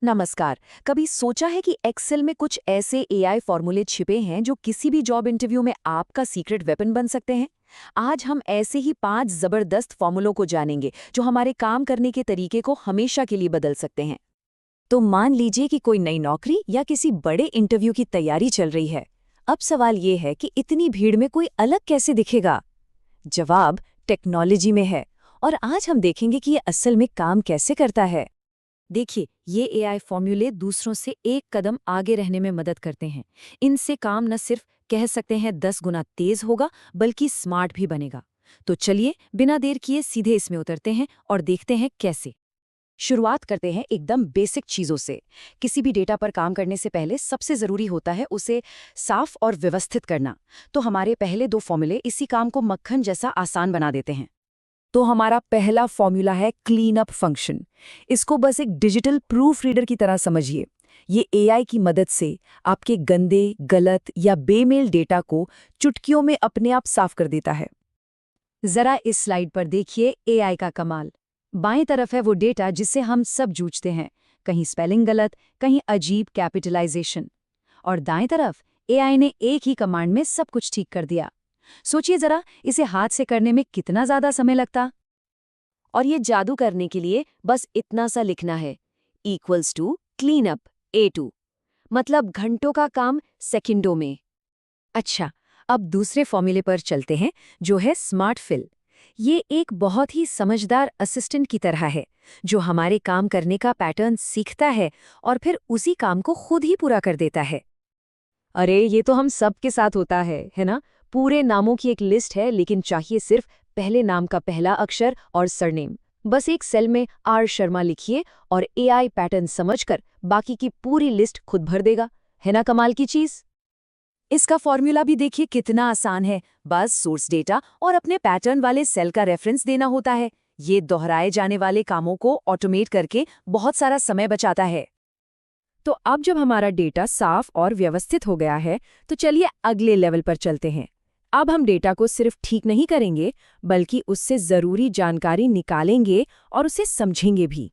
नमस्कार। कभी सोचा है कि एक्सेल में कुछ ऐसे एआई फॉर्मूले छिपे हैं जो किसी भी जॉब इंटरव्यू में आपका सीक्रेट वेपन बन सकते हैं? आज हम ऐसे ही 5 जबरदस्त फॉर्मूलों को जानेंगे जो हमारे काम करने के तरीके को हमेशा के लिए बदल सकते हैं। तो मान लीजिए कि कोई नई नौकरी या किसी बड़े इंटरव्यू की तैयारी चल रही है। अब सवाल ये है कि इतनी भीड़ में कोई अलग कैसे दिखेगा? जवाब टेक्नोलॉजी में है। और आज हम देखेंगे कि ये असल में काम कैसे करता है। देखिए, ये एआई फॉर्मूले दूसरों से एक कदम आगे रहने में मदद करते हैं। इनसे काम न सिर्फ कह सकते हैं 10 गुना तेज होगा, बल्कि स्मार्ट भी बनेगा। तो चलिए बिना देर किए सीधे इसमें उतरते हैं और देखते हैं कैसे। शुरुआत करते हैं एकदम बेसिक चीजों से। किसी भी डेटा पर काम करने से पहले सबसे जरूरी होता है उसे साफ और व्यवस्थित करना। तो हमारे पहले 2 फॉर्मूले इसी काम को मक्खन जैसा आसान बना देते हैं। तो हमारा पहला फॉर्मूला है क्लीन अप फंक्शन। इसको बस एक डिजिटल प्रूफ रीडर की तरह समझिए। ये एआई की मदद से आपके गंदे, गलत या बेमेल डेटा को चुटकियों में अपने आप साफ कर देता है। जरा इस स्लाइड पर देखिए एआई का कमाल। बाएं तरफ है वो डेटा जिससे हम सब जूझते हैं, कहीं स्पेलिंग गलत, कहीं अजीब कैपिटलाइजेशन। और दाएं तरफ एआई ने एक ही कमांड में सब कुछ ठीक कर दिया। सोचिए जरा, इसे हाथ से करने में कितना ज्यादा समय लगता। और ये जादू करने के लिए बस इतना सा लिखना है, equals to clean up A2। मतलब घंटों का काम सेकंडों में। अच्छा, अब दूसरे फॉर्मूले पर चलते हैं, जो है स्मार्ट फिल। ये एक बहुत ही समझदार असिस्टेंट की तरह है, जो हमारे काम करने का पैटर्न सीखता है और फिर उसी काम को खुद ही पूरा कर देता है। अरे, ये तो हम सब के साथ होता है ना? पूरे नामों की एक लिस्ट है, लेकिन चाहिए सिर्फ पहले नाम का पहला अक्षर और सरनेम। बस एक सेल में आर शर्मा लिखिए और एआई पैटर्न समझकर बाकी की पूरी लिस्ट खुद भर देगा। है ना कमाल की चीज? इसका फॉर्मूला भी देखिए कितना आसान है। बस सोर्स डेटा और अपने पैटर्न वाले सेल का रेफरेंस देना होता है। ये दोहराए जाने वाले कामों को ऑटोमेट करके बहुत सारा समय बचाता है। तो अब जब हमारा डेटा साफ और व्यवस्थित हो गया है, तो चलिए अगले लेवल पर चलते हैं। अब हम डेटा को सिर्फ ठीक नहीं करेंगे, बल्कि उससे जरूरी जानकारी निकालेंगे और उसे समझेंगे भी।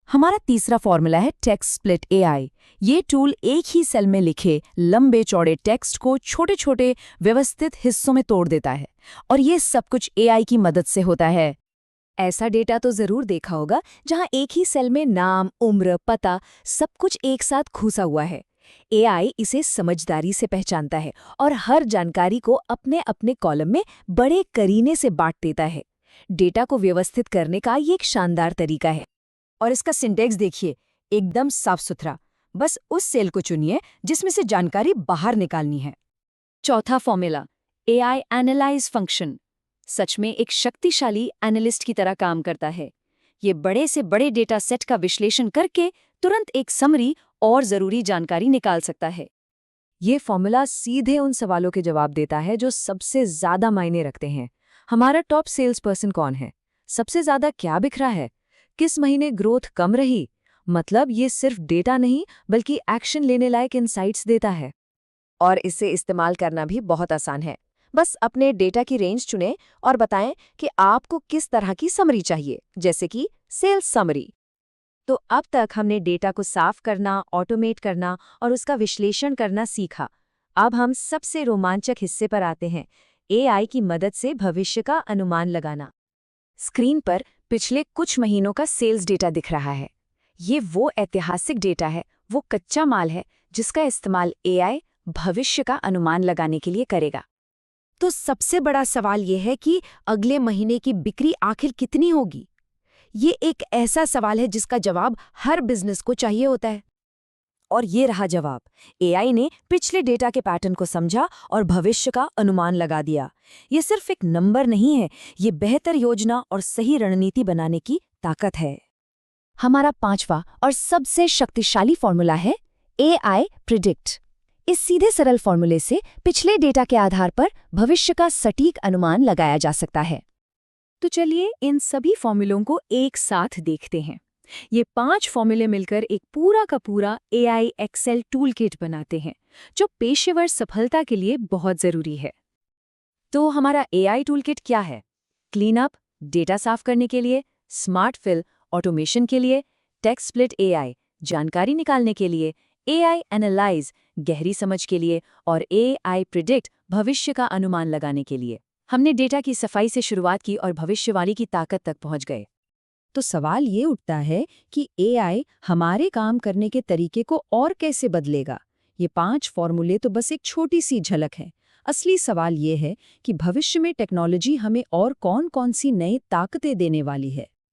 हमारा तीसरा फॉर्मूला है टेक्स्ट स्प्लिट एआई। ये टूल एक ही सेल में लिखे लंबे चौड़े टेक्स्ट को छोटे छोटे व्यवस्थित हिस्सों में तोड़ देता है, और ये सब कुछ एआई की मदद से होता है। ऐसा डेटा तो जरूर देखा होगा जहां एक ही सेल में नाम, उम्र, पता सब कुछ एक साथ घुसा हुआ है। एआई इसे समझदारी से पहचानता है और हर जानकारी को अपने अपने कॉलम में बड़े करीने से बांट देता है। डेटा को व्यवस्थित करने का ये एक शानदार तरीका है। और इसका सिंटैक्स देखिए, एकदम साफ सुथरा। बस उस सेल को चुनिए जिसमें से जानकारी बाहर निकालनी है। चौथा फॉर्मूला, एआई एनालाइज फंक्शन, सच में एक शक्तिशाली एनालिस्ट की तरह काम करता है। ये बड़े से बड़े डेटा सेट का विश्लेषण करके तुरंत एक समरी और जरूरी जानकारी निकाल सकता है। ये फॉर्मूला सीधे उन सवालों के जवाब देता है जो सबसे ज्यादा मायने रखते हैं। हमारा टॉप सेल्स पर्सन कौन है? सबसे ज्यादा क्या बिखरा है? किस महीने ग्रोथ कम रही? मतलब ये सिर्फ डेटा नहीं, बल्कि एक्शन लेने लायक इनसाइट्स देता है। और इसे इस्तेमाल करना भी बहुत आसान है। बस अपने डेटा की रेंज चुनें और बताएं कि आपको किस तरह की समरी चाहिए, जैसे कि सेल्स समरी। तो अब तक हमने डेटा को साफ करना, ऑटोमेट करना और उसका विश्लेषण करना सीखा। अब हम सबसे रोमांचक हिस्से पर आते हैं, एआई की मदद से भविष्य का अनुमान लगाना। स्क्रीन पर पिछले कुछ महीनों का सेल्स डेटा दिख रहा है। ये वो ऐतिहासिक डेटा है, वो कच्चा माल है जिसका इस्तेमाल एआई भविष्य का अनुमान लगाने के लिए करेगा। तो सबसे बड़ा सवाल ये है कि अगले महीने की बिक्री आखिर कितनी होगी? ये एक ऐसा सवाल है जिसका जवाब हर बिजनेस को चाहिए होता है। और ये रहा जवाब। एआई ने पिछले डेटा के पैटर्न को समझा और भविष्य का अनुमान लगा दिया। ये सिर्फ एक नंबर नहीं है, ये बेहतर योजना और सही रणनीति बनाने की ताकत है। हमारा पांचवा और सबसे शक्तिशाली फॉर्मूला है एआई प्रिडिक्ट। इस सीधे सरल फॉर्मूले से पिछले डेटा के आधार पर भविष्य का सटीक अनुमान लगाया जा सकता है। तो चलिए इन सभी फॉर्मूलों को एक साथ देखते हैं। ये 5 फॉर्मूले मिलकर एक पूरा का पूरा एआई एक्सेल टूलकिट बनाते हैं, जो पेशेवर सफलता के लिए बहुत जरूरी है। तो हमारा एआई टूलकिट क्या है? क्लीन अप, डेटा साफ करने के लिए; स्मार्ट फिल, ऑटोमेशन के लिए; टेक्स्ट स्प्लिट एआई, जानकारी निकालने के लिए, AI एनालाइज गहरी समझ के लिए और AI प्रिडिक्ट भविष्य का अनुमान लगाने के लिए। हमने डेटा की सफाई से शुरुआत की और भविष्यवाणी की ताकत तक पहुंच गए। तो सवाल ये उठता है कि एआई हमारे काम करने के तरीके को और कैसे बदलेगा। ये 5 फॉर्मूले तो बस एक छोटी सी झलक है। असली सवाल ये है कि भविष्य में टेक्नोलॉजी हमें और कौन-कौन सी नई ताकतें देने वाली है।